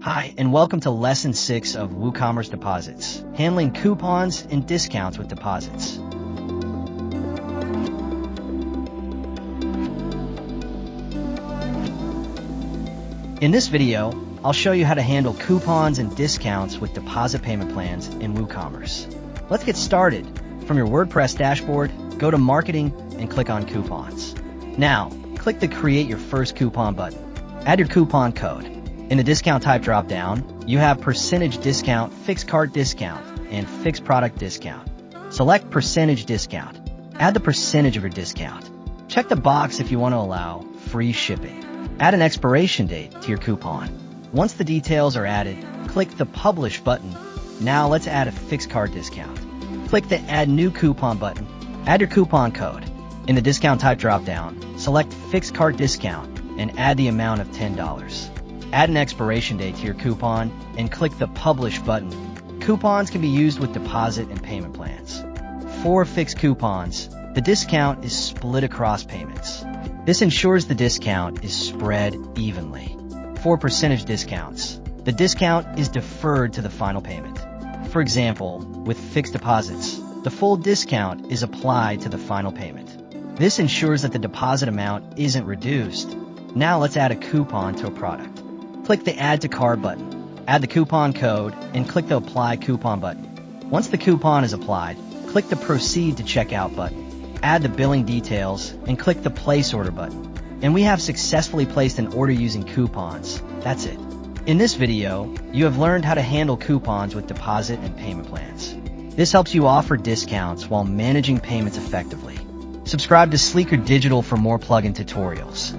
Hi, and welcome to Lesson 6 of WooCommerce Deposits, handling coupons and discounts with deposits. In this video, I'll show you how to handle coupons and discounts with deposit payment plans in WooCommerce. Let's get started. From your WordPress dashboard, go to Marketing and click on Coupons. Now, click the Create Your First Coupon button. Add your coupon code. In the discount type dropdown, you have percentage discount, fixed cart discount, and fixed product discount. Select percentage discount. Add the percentage of your discount. Check the box if you want to allow free shipping. Add an expiration date to your coupon. Once the details are added, click the Publish button. Now let's add a fixed cart discount. Click the Add New Coupon button. Add your coupon code. In the discount type dropdown, select Fixed Cart Discount and add the amount of $10. Add an expiration date to your coupon and click the Publish button. Coupons can be used with deposit and payment plans. For fixed coupons, the discount is split across payments. This ensures the discount is spread evenly. For percentage discounts, the discount is deferred to the final payment. For example, with fixed deposits, the full discount is applied to the final payment. This ensures that the deposit amount isn't reduced. Now let's add a coupon to a product. Click the Add to Cart button. Add the coupon code and click the Apply Coupon button. Once the coupon is applied, click the Proceed to Checkout button. Add the billing details and click the Place Order button. And we have successfully placed an order using coupons. That's it. In this video, you have learned how to handle coupons with deposit and payment plans. This helps you offer discounts while managing payments effectively. Subscribe to Sleekr Digital for more plugin tutorials.